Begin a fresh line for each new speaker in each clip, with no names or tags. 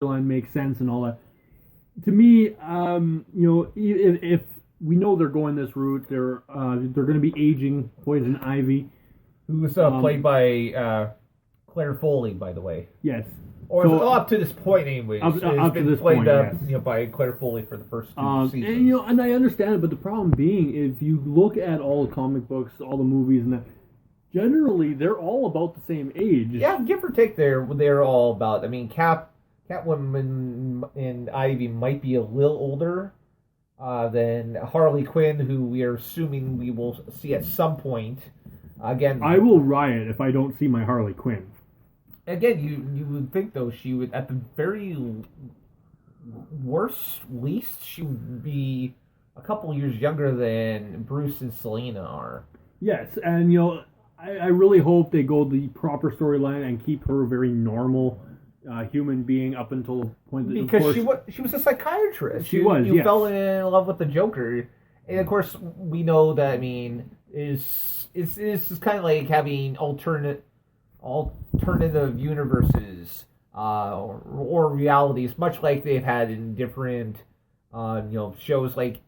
storyline makes sense and all that. To me, if we know they're going this route, they're going to be aging Poison Ivy.
Who was played by Claire Foley, by the way.
Yes.
Or so, up to this point, anyways.
Up to this point, yes.
By Claire Foley for the first two seasons.
And I understand it, but the problem being, if you look at all the comic books, all the movies, and that, generally they're all about the same age.
Yeah, give or take, they're all about. I mean, Catwoman and Ivy might be a little older than Harley Quinn, who we are assuming we will see at some point. Again,
I will riot if I don't see my Harley Quinn.
Again, you would think, though, she would, at the very least, she would be a couple years younger than Bruce and Selena are.
Yes, and, I really hope they go the proper storyline and keep her a very normal human being up until the point that...
Because she was a psychiatrist.
She was,
You
yes.
fell in love with the Joker. And, of course, we know that, I mean, it's kind of like having alternative universes or realities, much like they've had in different shows, like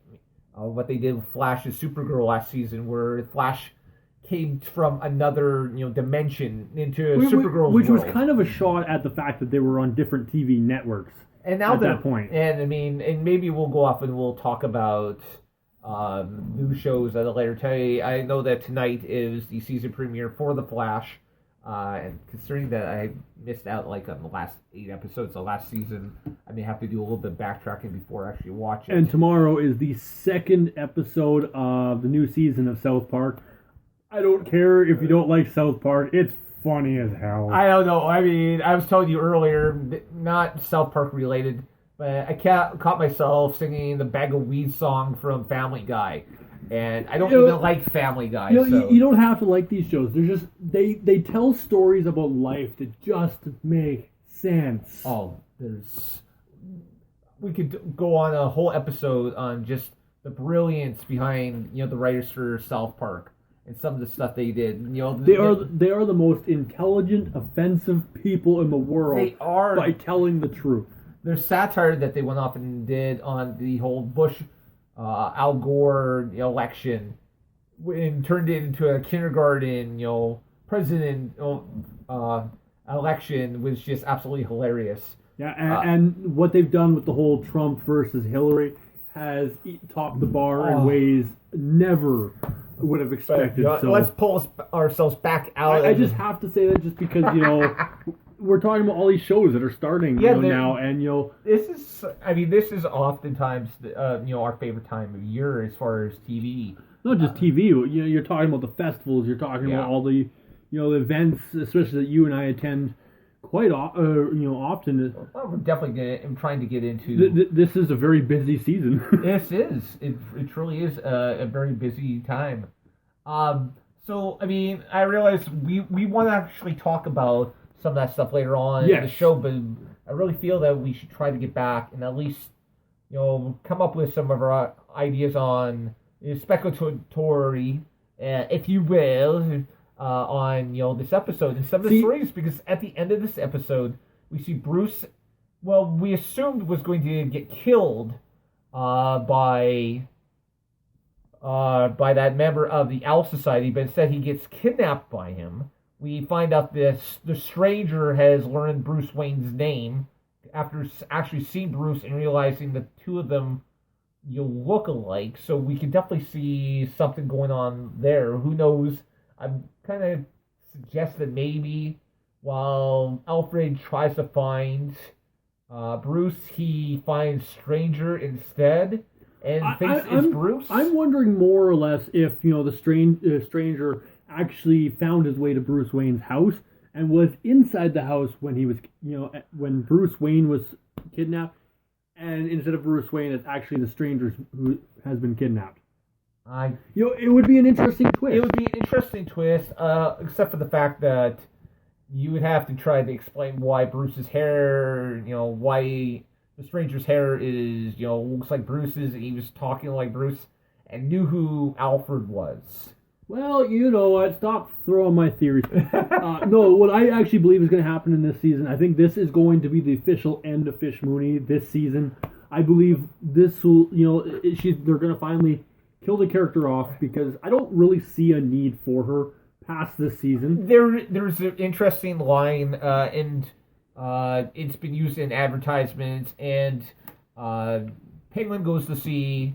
what they did with Flash and Supergirl last season, where Flash came from another dimension into Supergirl's
which
world.
Was kind of a shot at the fact that they were on different TV networks.
And now
at that point,
and I mean, and maybe we'll go off and we'll talk about new shows at a later time. I know that tonight is the season premiere for The Flash. And considering that I missed out on the last 8 episodes of last season, I may have to do a little bit of backtracking before I actually watch it.
And tomorrow is the 2nd episode of the new season of South Park. I don't care if you don't like South Park. It's funny as hell.
I don't know. I mean, I was telling you earlier, not South Park related, but I caught myself singing the Bag of Weed song from Family Guy. And I don't even like Family Guy.
You don't have to like these shows. They're just they tell stories about life that just make sense.
Oh, we could go on a whole episode on just the brilliance behind the writers for South Park and some of the stuff they did.
They are the most intelligent, offensive people in the world.
They are,
by telling the truth.
There's satire that they went off and did on the whole Bush. Al Gore election and turned it into a kindergarten president election was just absolutely hilarious.
Yeah, and what they've done with the whole Trump versus Hillary has topped the bar in ways never would have expected.
But, let's pull ourselves back out.
I just have to say that just because we're talking about all these shows that are starting now, and
this is oftentimes our favorite time of year as far as TV.
Not just TV. You're talking about the festivals. You're talking about all the events, especially that you and I attend quite often.
Well, we're definitely trying to get into.
This is a very busy season.
This is. It truly is a very busy time. So I mean, I realize we want to actually talk about some of that stuff later on in the show, but I really feel that we should try to get back and at least, come up with some of our ideas on speculatory, if you will, on this episode and some of the stories. Because at the end of this episode, we see Bruce. Well, we assumed was going to get killed by that member of the Owl Society, but instead he gets kidnapped by him. We find out the stranger has learned Bruce Wayne's name after actually seeing Bruce and realizing the two of them look alike. So we can definitely see something going on there. Who knows? I'm kind of suggest that maybe while Alfred tries to find Bruce, he finds Stranger instead and thinks it's Bruce.
I'm wondering more or less if the stranger actually found his way to Bruce Wayne's house and was inside the house when he was, when Bruce Wayne was kidnapped, and instead of Bruce Wayne, it's actually the stranger who has been kidnapped. It would be an interesting twist.
It would be an interesting twist, except for the fact that you would have to try to explain why Bruce's hair, why the stranger's hair is, looks like Bruce's, and he was talking like Bruce, and knew who Alfred was.
Well, you know what? Stop throwing my theories. No, what I actually believe is going to happen in this season, I think this is going to be the official end of Fish Mooney this season. I believe this will, they're going to finally kill the character off because I don't really see a need for her past this season.
There's an interesting line, and it's been used in advertisements, and Penguin goes to see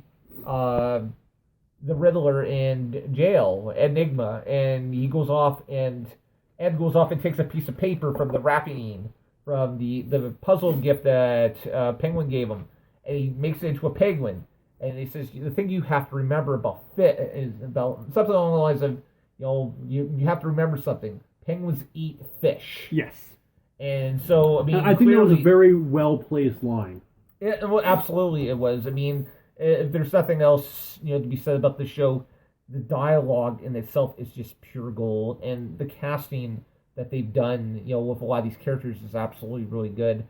the Riddler in jail, Enigma, and Ed goes off and takes a piece of paper from the wrapping from the puzzle gift that Penguin gave him, and he makes it into a penguin. And he says the thing you have to remember about fit is about something along the lines of, you have to remember something. Penguins eat fish.
Yes.
And so,
I think that was a very well placed line.
Well, absolutely, it was. If there's nothing else to be said about the show, the dialogue in itself is just pure gold, and the casting that they've done with a lot of these characters is absolutely really good.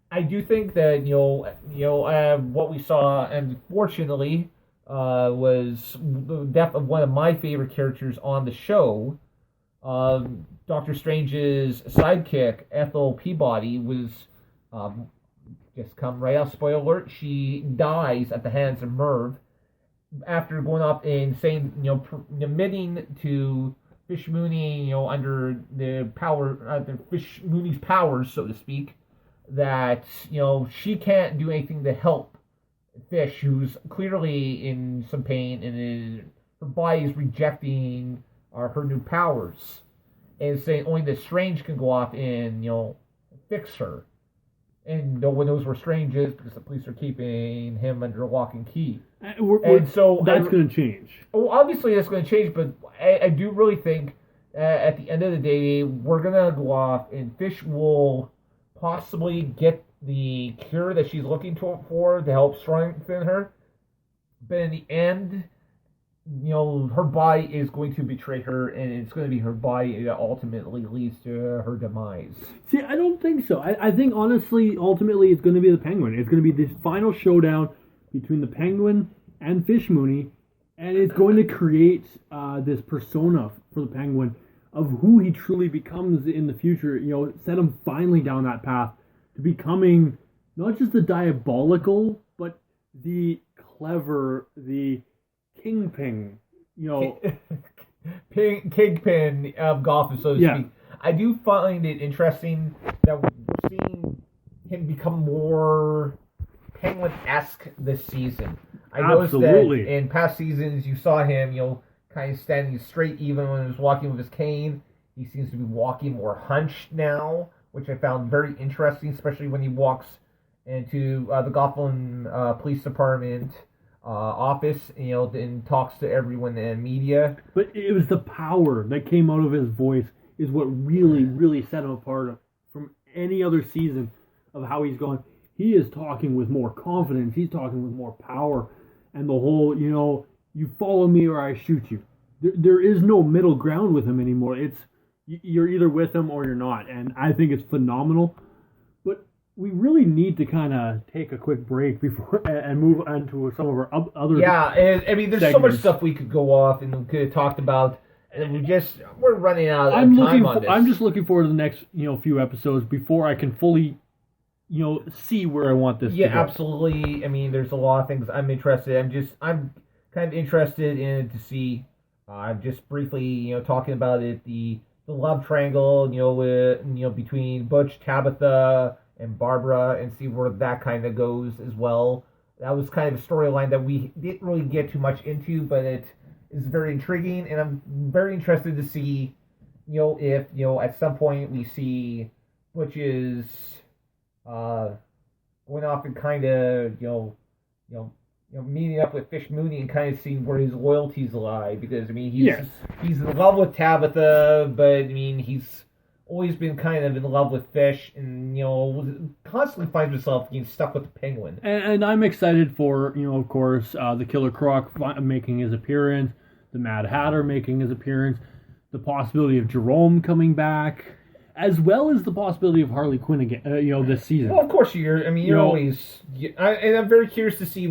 I do think that what we saw, unfortunately, was the death of one of my favorite characters on the show. Doctor Strange's sidekick, Ethel Peabody, was just come right out. Spoiler alert: she dies at the hands of Merv after going off and saying, admitting to Fish Mooney, under the power, the Fish Mooney's powers, so to speak, that she can't do anything to help Fish, who's clearly in some pain, and her body is rejecting her new powers, and saying only the Strange can go off and fix her. And no one knows where Strange is because the police are keeping him under lock and key. So
that's going to change.
Well, obviously that's going to change, but I do really think at the end of the day, we're going to go off and Fish will possibly get the cure that she's looking for to help strengthen her. But in the end, her body is going to betray her, and it's going to be her body that ultimately leads to her demise.
See, I don't think so. I think, honestly, ultimately, it's going to be the Penguin. It's going to be this final showdown between the Penguin and Fish Mooney, and it's going to create this persona for the Penguin of who he truly becomes in the future. Set him finally down that path to becoming not just the diabolical, but the clever, the Kingpin,
Kingpin of Gotham, so to speak. I do find it interesting that we're seeing him become more Penguin-esque this season. I noticed that in past seasons you saw him, kind of standing straight even when he was walking with his cane. He seems to be walking more hunched now, which I found very interesting, especially when he walks into the Gotham Police Department office, and talks to everyone in media.
But it was the power that came out of his voice is what really, really set him apart from any other season of how he's gone. He is talking with more confidence. He's talking with more power. And the whole, you follow me or I shoot you. There is no middle ground with him anymore. It's you're either with him or you're not. And I think it's phenomenal. We really need to kind of take a quick break before and move on to some of our other.
Yeah, there's segments. So much stuff we could go off and we could have talked about, and we're running out of time on this.
I'm just looking forward to the next few episodes before I can fully see where I want this.
Yeah,
to go.
Absolutely. There's a lot of things I'm interested. I'm kind of interested in it to see. I'm just briefly talking about it, the love triangle between Butch, Tabitha, and Barbara, and see where that kind of goes as well. That was kind of a storyline that we didn't really get too much into, but it is very intriguing, and I'm very interested to see, if at some point we see Butch's going off and kind of meeting up with Fish Mooney and kind of seeing where his loyalties lie, because he's in love with Tabitha, but he's always been kind of in love with Fish, and constantly finds himself getting stuck with the Penguin.
And I'm excited for of course the Killer Croc making his appearance, the Mad Hatter making his appearance, the possibility of Jerome coming back, as well as the possibility of Harley Quinn again. This season.
Well, of course you're always. And I'm very curious to see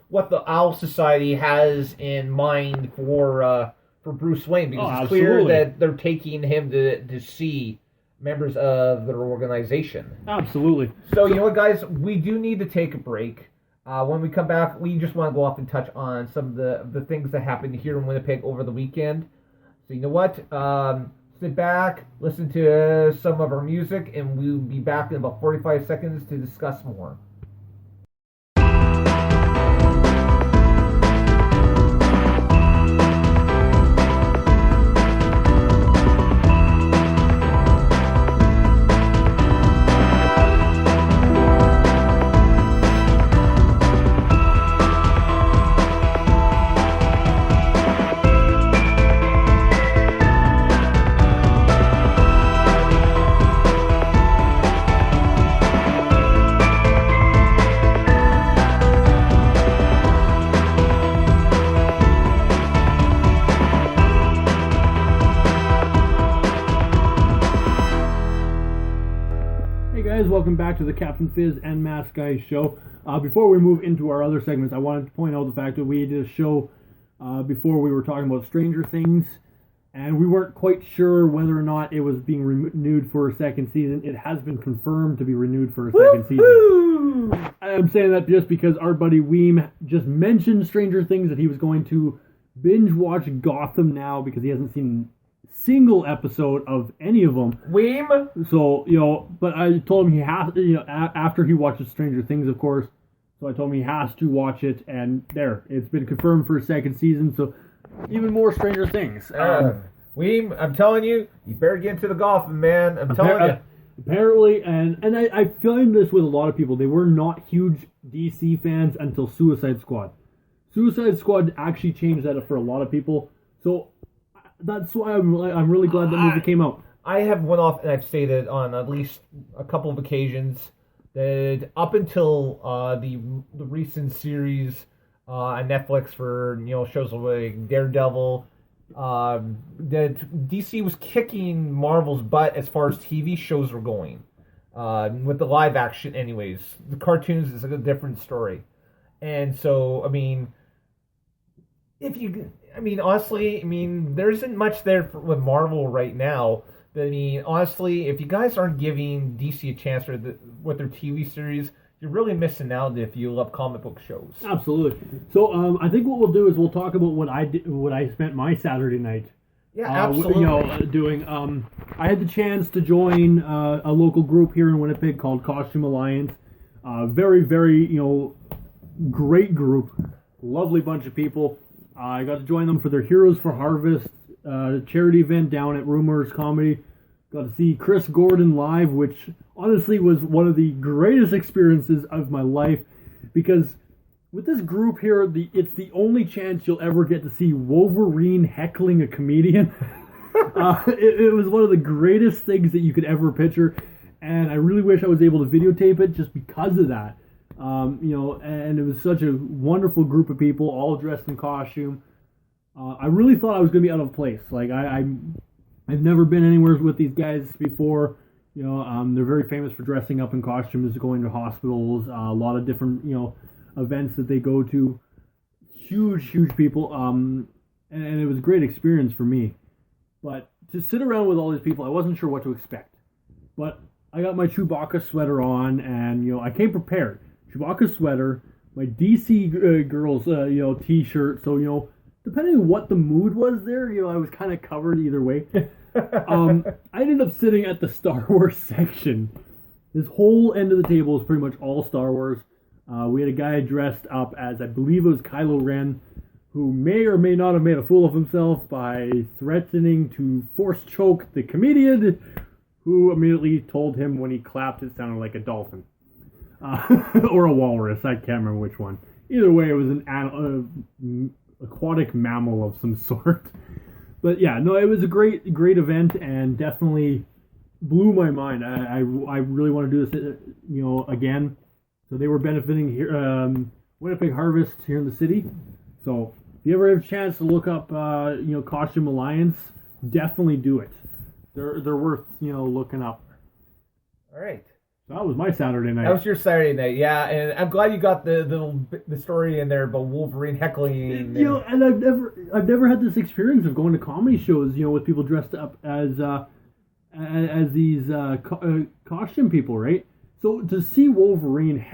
what the Owl Society has in mind for for Bruce Wayne, because it's clear that they're taking him to see members of their organization.
Absolutely.
So you know what, guys? We do need to take a break. When we come back, we just want to go off and touch on some of the things that happened here in Winnipeg over the weekend. So you know what? Sit back, listen to some of our music, and we'll be back in about 45 seconds to discuss more.
Welcome back to the Captain Fizz and Mask Guys show. Before we move into our other segments, I wanted to point out the fact that we did a show before we were talking about Stranger Things, and we weren't quite sure whether or not it was being renewed for a second season. It has been confirmed to be renewed for a second season. I'm saying that just because our buddy Weem just mentioned Stranger Things, that he was going to binge watch Gotham now because he hasn't seen single episode of any of them.
Weem.
So, but I told him he has, after he watches Stranger Things, of course. So I told him he has to watch it, and it's been confirmed for a second season. So even more Stranger Things.
Weem, I'm telling you, you better get into the Gotham, man. I'm telling you.
Apparently, and I find this with a lot of people. They were not huge DC fans until Suicide Squad. Suicide Squad actually changed that for a lot of people. So that's why I'm really glad that movie came out.
I have went off, and I've stated on at least a couple of occasions that up until the recent series on Netflix for shows like Daredevil, that DC was kicking Marvel's butt as far as TV shows were going. With the live action, anyways, the cartoons is a different story, and so honestly, there isn't much there with Marvel right now. But honestly, if you guys aren't giving DC a chance with their TV series, you're really missing out if you love comic book shows.
Absolutely. So I think what we'll do is we'll talk about what I spent my Saturday night.
Yeah, absolutely.
Doing. I had the chance to join a local group here in Winnipeg called Costume Alliance. Very, very, great group. Lovely bunch of people. I got to join them for their Heroes for Harvest charity event down at Rumors Comedy. Got to see Chris Gordon live, which honestly was one of the greatest experiences of my life, because with this group here, it's the only chance you'll ever get to see Wolverine heckling a comedian. It was one of the greatest things that you could ever picture, and I really wish I was able to videotape it just because of that. And it was such a wonderful group of people, all dressed in costume. I really thought I was going to be out of place. Like, I've never been anywhere with these guys before. They're very famous for dressing up in costumes, going to hospitals, a lot of different, events that they go to. Huge, huge people. And it was a great experience for me. But to sit around with all these people, I wasn't sure what to expect. But I got my Chewbacca sweater on, and, I came prepared. Chewbacca sweater, my DC girls, t-shirt. So, depending on what the mood was there, I was kind of covered either way. I ended up sitting at the Star Wars section. This whole end of the table was pretty much all Star Wars. We had a guy dressed up as, I believe it was Kylo Ren, who may or may not have made a fool of himself by threatening to force choke the comedian, who immediately told him when he clapped it sounded like a dolphin. Or a walrus, I can't remember which one. Either way, it was an aquatic mammal of some sort. But yeah, no, it was a great event, and definitely blew my mind. I really want to do this, again. So they were benefiting here, Winnipeg Harvest here in the city. So if you ever have a chance to look up, Costume Alliance, definitely do it. They're worth, looking up.
All right.
That was my Saturday night.
That was your Saturday night, yeah. And I'm glad you got the story in there about Wolverine heckling.
And I've never had this experience of going to comedy shows, with people dressed up as these costume people, right? So to see Wolverine,